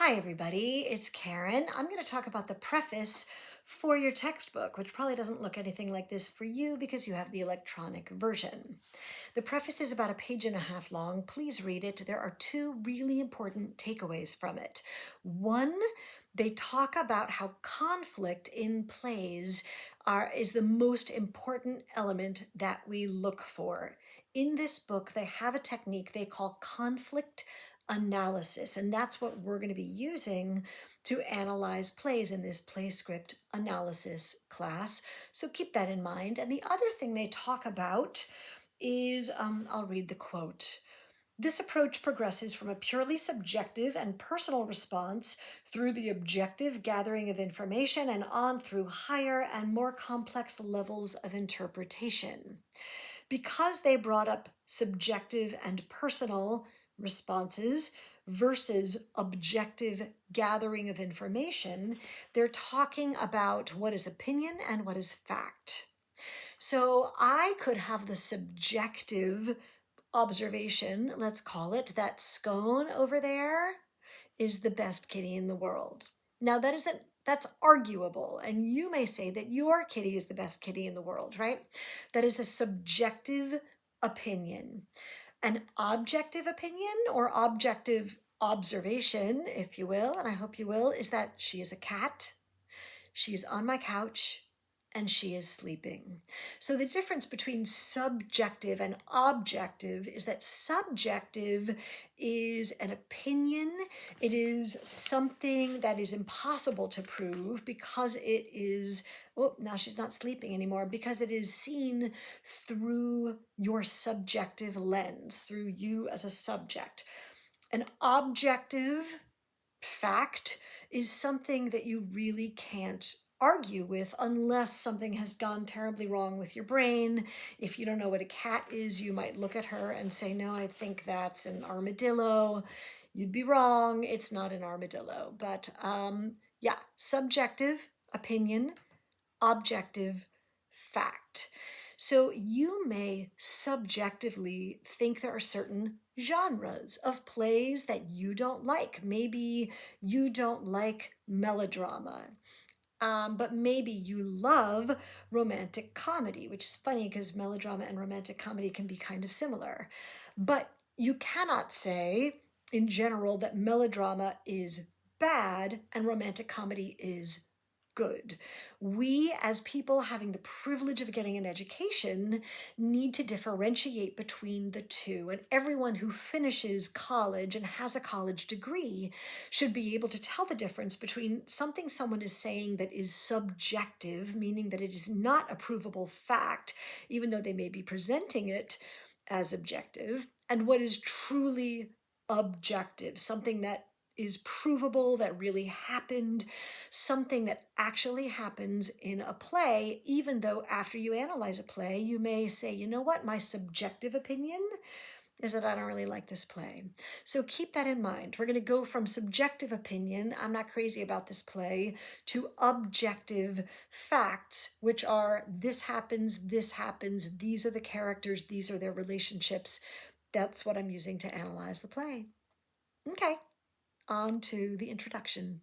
Hi, everybody. It's Karen. I'm going to talk about the preface for your textbook, which probably doesn't look anything like this for you because you have the electronic version. The preface is about a page and a half long. Please read it. There are two really important takeaways from it. One, they talk about how conflict in plays is the most important element that we look for. In this book, they have a technique they call conflict analysis, and that's what we're going to be using to analyze plays in this play script analysis class. So keep that in mind. And the other thing they talk about is, I'll read the quote. This approach progresses from a purely subjective and personal response through the objective gathering of information and on through higher and more complex levels of interpretation. Because they brought up subjective and personal responses versus objective gathering of information, they're talking about what is opinion and what is fact. So I could have the subjective observation, let's call it, that scone over there is the best kitty in the world. Now that's arguable, and you may say that your kitty is the best kitty in the world, right? That is a subjective opinion. An objective opinion or objective observation, if you will, and I hope you will, is that she is a cat, she is on my couch, and she is sleeping. So the difference between subjective and objective is that subjective is an opinion. It is something that is impossible to prove because it is, oh, now she's not sleeping anymore, because it is seen through your subjective lens, through you as a subject. An objective fact is something that you really can't argue with unless something has gone terribly wrong with your brain. If you don't know what a cat is, you might look at her and say, no, I think that's an armadillo. You'd be wrong. It's not an armadillo. But yeah, subjective opinion, objective fact. So you may subjectively think there are certain genres of plays that you don't like. Maybe you don't like melodrama. But maybe you love romantic comedy, which is funny because melodrama and romantic comedy can be kind of similar. But you cannot say in general that melodrama is bad and romantic comedy is good. We, as people having the privilege of getting an education, need to differentiate between the two. And everyone who finishes college and has a college degree should be able to tell the difference between something someone is saying that is subjective, meaning that it is not a provable fact, even though they may be presenting it as objective, and what is truly objective, something that is provable, that really happened, something that actually happens in a play, even though after you analyze a play, you may say, you know what, my subjective opinion is that I don't really like this play. So keep that in mind. We're going to go from subjective opinion, I'm not crazy about this play, to objective facts, which are this happens, these are the characters, these are their relationships. That's what I'm using to analyze the play. Okay, on to the introduction.